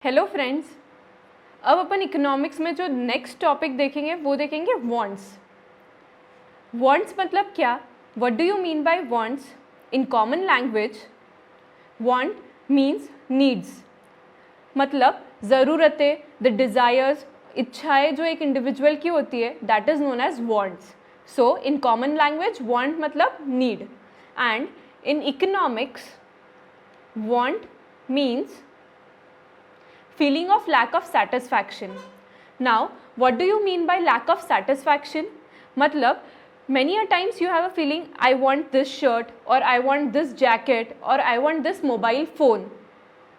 Hello friends, अब अपन economics में जो नेक्स्ट टॉपिक देखेंगे वो देखेंगे वांट्स। वांट्स मतलब क्या? What do you mean by wants? In common language want means needs, मतलब ज़रूरतें, द डिज़ायर्स, इच्छाएं जो एक इंडिविजुअल की होती है, that is known as wants. So in common language want मतलब need, and in economics want means feeling of lack of satisfaction. Now, what do you mean by lack of satisfaction? मतलब many a times you have a feeling I want this shirt or I want this jacket or I want this mobile phone.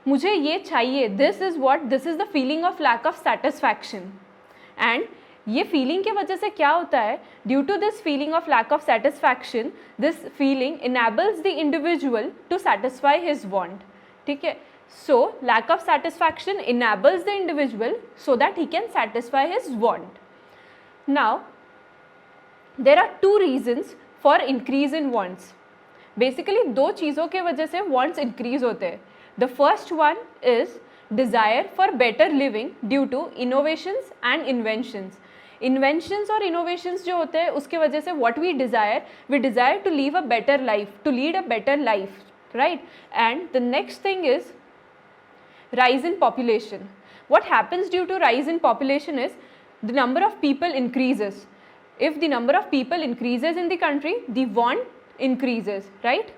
मुझे ये चाहिए. This is what? This is the feeling of lack of satisfaction. And ये feeling के वजह से क्या होता है? Due to this feeling of lack of satisfaction, this feeling enables the individual to satisfy his want. ठीक है? So, lack of satisfaction enables the individual so that he can satisfy his want. Now, there are two reasons for increase in wants. Basically, दो चीज़ों के वजह से wants increase होते हैं. The first one is desire for better living due to innovations and inventions. Inventions और innovations जो होते हैं उसके वजह से what we desire to live a better life, to lead a better life, right? And the next thing is rise in population. What happens due to rise in population is the number of people increases. If the number of people increases in the country, the want increases, right?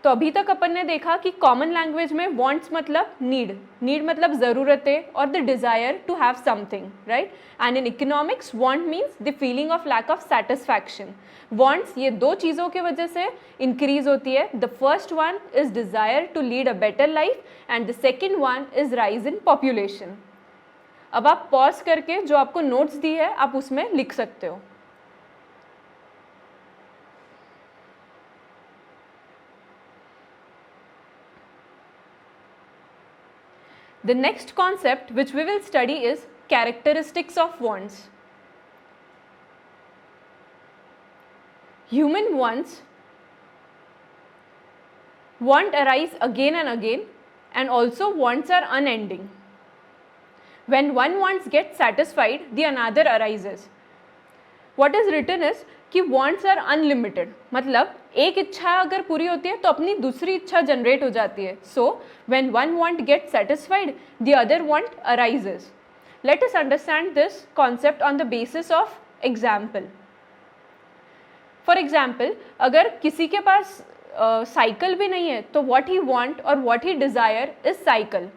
तो अभी तक अपन ने देखा कि common language में wants मतलब need मतलब ज़रूरतें और the desire to have something, right? And in economics want means the feeling of lack of satisfaction. wants ये दो चीज़ों की वजह से इंक्रीज होती है. The first one is desire to lead a better life and the second one is rise in population. अब आप पॉज करके जो आपको नोट्स दी है आप उसमें लिख सकते हो. The next concept which we will study is characteristics of wants. Human wants arise again and again, and also wants are unending. When one wants gets satisfied, the another arises. What is written is कि wants are unlimited, मतलब एक इच्छा अगर पूरी होती है तो अपनी दूसरी इच्छा जनरेट हो जाती है. So when one want gets satisfied, the other want arises. Let us understand this concept on the basis of example. For example, अगर किसी के पास साइकिल भी नहीं है तो what he want और what he desire is cycle.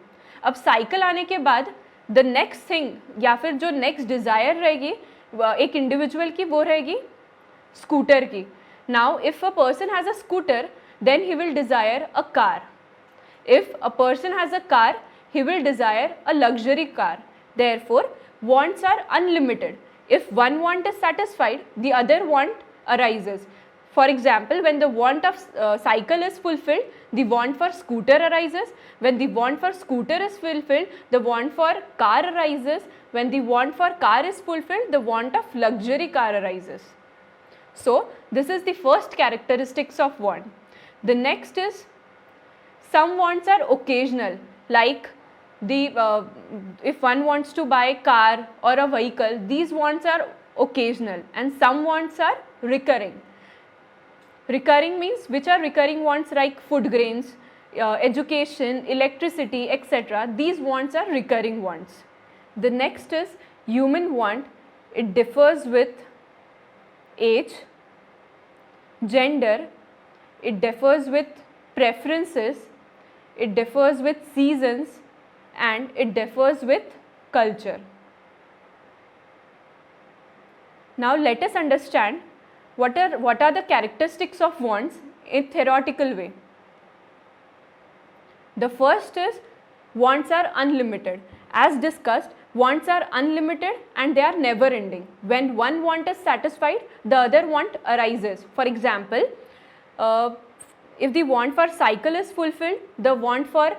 अब cycle आने के बाद the next thing या फिर जो next desire रहेगी एक इंडिविजुअल की वो रहेगी स्कूटर की. Now, if a person has a scooter, then he will desire a car. If a person has a car, he will desire a luxury car. Therefore, wants are unlimited. If one want is satisfied, the other want arises. For example, when the want of cycle is fulfilled, the want for scooter arises. When the want for scooter is fulfilled, the want for car arises. When the want for car is fulfilled, the want of luxury car arises. So, this is the first characteristics of want. The next is some wants are occasional, like if one wants to buy a car or a vehicle, these wants are occasional, and some wants are recurring. Recurring means which are recurring wants like food grains, education, electricity, etc. These wants are recurring wants. The next is human want. It differs with age, gender, it differs with preferences, it differs with seasons, and it differs with culture. Now let us understand what are the characteristics of wants in theoretical way. The first is wants are unlimited. As discussed, wants are unlimited and they are never ending. When one want is satisfied, the other want arises. For example, if the want for cycle is fulfilled, the want for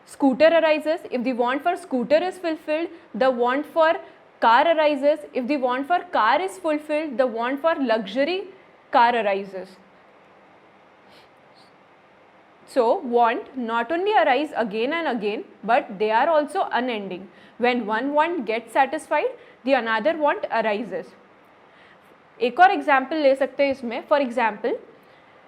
scooter arises. If the want for scooter is fulfilled, the want for car arises. If the want for car is fulfilled, the want for luxury car arises. So want not only arise again and again, but they are also unending. When one want gets satisfied, the another want arises. एक और example ले सकते हैं इसमें. For example,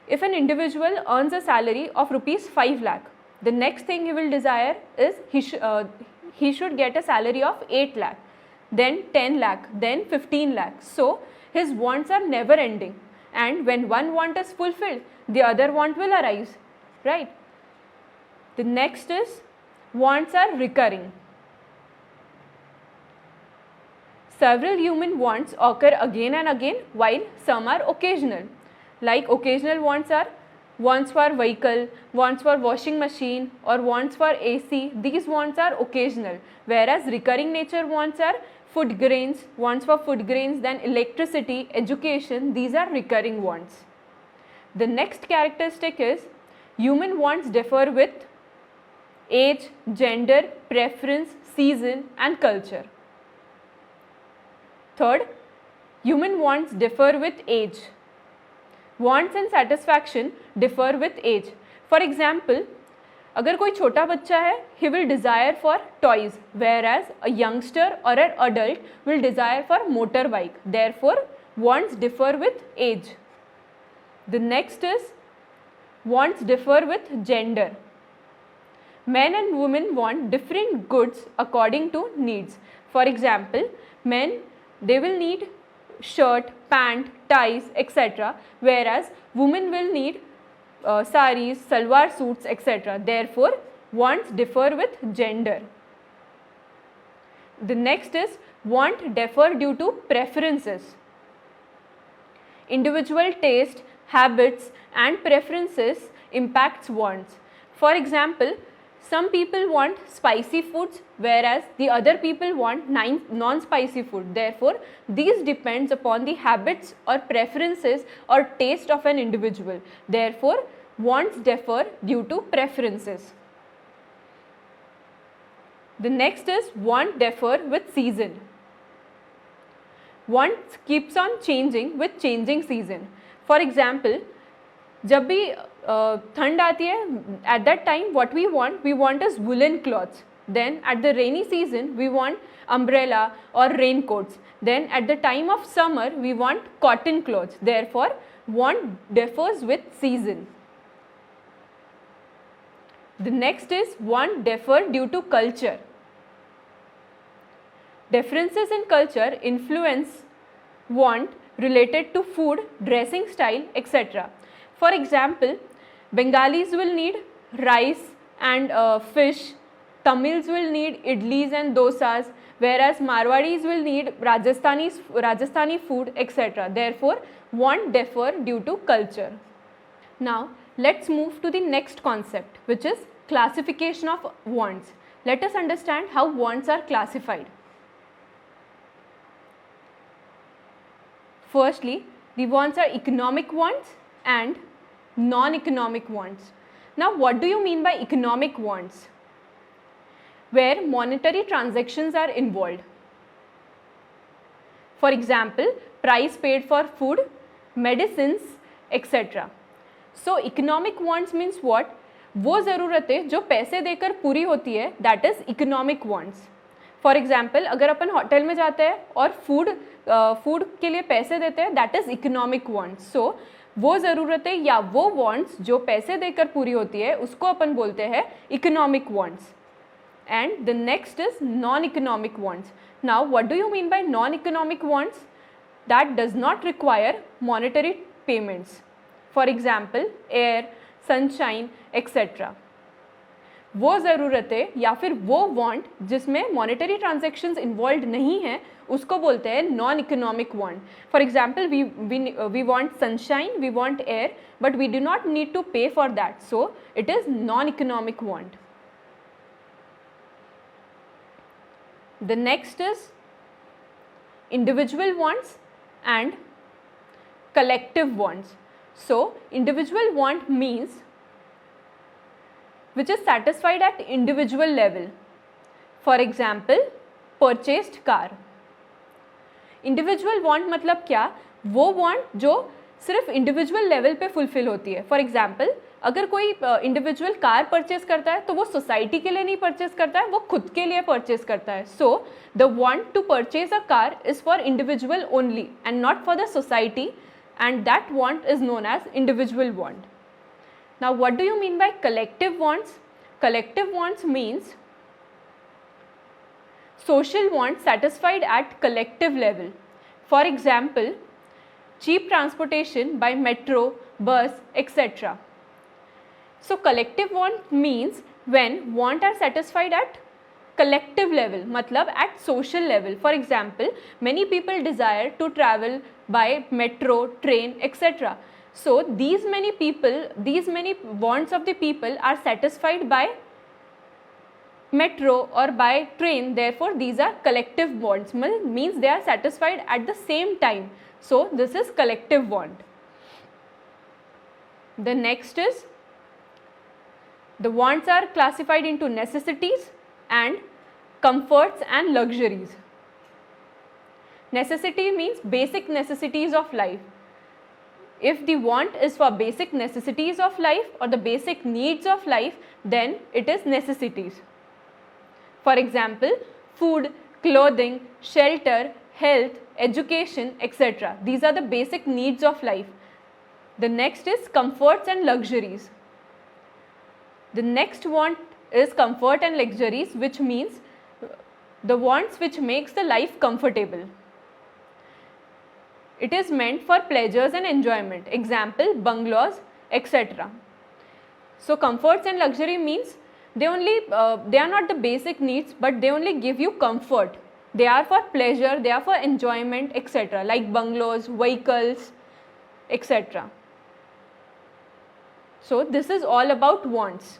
if an individual earns a salary of rupees 5 lakh, the next thing he will desire is he should get a salary of 8 lakh, then 10 lakh, then 15 lakh. So his wants are never ending, and when one want is fulfilled, the other want will arise, right? The next is wants are recurring. Several human wants occur again and again, while some are occasional. Like occasional wants are wants for vehicle, wants for washing machine, or wants for AC. These wants are occasional, whereas recurring nature wants are food grains, wants for food grains, then electricity, education. These are recurring wants. The next characteristic is human wants differ with age, gender, preference, season, and culture. Third, human wants differ with age. Wants and satisfaction differ with age. For example, अगर कोई छोटा बच्चा है, he will desire for toys, whereas a youngster or an adult will desire for motorbike. Therefore, wants differ with age. The next is wants differ with gender. Men and women want different goods according to needs. For example, men, they will need shirt, pant, ties, etc., whereas women will need saris, salwar suits, etc. Therefore, wants differ with gender. The next is want differ due to preferences. Individual taste, habits, and preferences impacts wants. For example, some people want spicy foods, whereas the other people want non-spicy food. Therefore, these depends upon the habits or preferences or taste of an individual. Therefore, wants differ due to preferences. The next is want differ with season. Want keeps on changing with changing season. For example, जब भी ठंड आती है, at that time what we want is woolen cloths. Then at the rainy season we want umbrella or raincoats. Then at the time of summer we want cotton clothes. Therefore, want differs with season. The next is want differ due to culture. Differences in culture influence want related to food, dressing style, etc. For example, Bengalis will need rice and fish, Tamils will need idlis and dosas, whereas Marwadis will need Rajasthani food, etc. Therefore, want differ due to culture. Now, let's move to the next concept, which is classification of wants. Let us understand how wants are classified. Firstly, the wants are economic wants and non-economic wants. Now, what do you mean by economic wants? Where monetary transactions are involved. For example, price paid for food, medicines, etc. So, economic wants means what? वो ज़रूरतें जो पैसे देकर पूरी होती है, that is economic wants. For example, अगर अपन hotel में जाते हैं और फूड के लिए पैसे देते हैं, दैट इज़ इकोनॉमिक वांट्स. सो वो ज़रूरतें या वो वांट्स जो पैसे देकर पूरी होती है, उसको अपन बोलते हैं economic wants. And the next is non economic wants. Now what do you mean by non economic wants? That does not require monetary payments. For example, air, sunshine, etcetera. वो ज़रूरतें या फिर वो वांट जिसमें मॉनेटरी ट्रांजेक्शन्स इन्वॉल्व नहीं है, उसको बोलते हैं non economic want. For example, we want sunshine, we want air, but we do not need to pay for that, so it is non economic want. The next is individual wants and collective wants. So, individual want means which is satisfied at individual level. For example, purchased car. Individual want मतलब क्या? वो want जो सिर्फ individual level पे fulfill होती है. For example, अगर कोई इंडिविजुअल कार परचेज करता है तो वो सोसाइटी के लिए नहीं परचेज करता है, वो खुद के लिए परचेज करता है. So the want to purchase a car is for individual only and not for the society, and that want is known as individual want. Now what do you mean by collective wants? Collective wants means social wants satisfied at collective level. For example, cheap transportation by metro, bus, etc. So collective want means when want are satisfied at collective level, matlab at social level. For example, many people desire to travel by metro, train, etc. So these many wants of the people are satisfied by metro or by train, therefore these are collective wants, means they are satisfied at the same time. So this is collective want. The next is, the wants are classified into necessities and comforts and luxuries. Necessity means basic necessities of life. If the want is for basic necessities of life or the basic needs of life, then it is necessities. For example, food, clothing, shelter, health, education, etc. These are the basic needs of life. The next is comforts and luxuries. The next want is comfort and luxuries, which means the wants which makes the life comfortable. It is meant for pleasures and enjoyment. Example, bungalows, etc. So comforts and luxury means they are not the basic needs, but they only give you comfort. They are for pleasure, they are for enjoyment, etc. Like bungalows, vehicles, etc. So this is all about wants.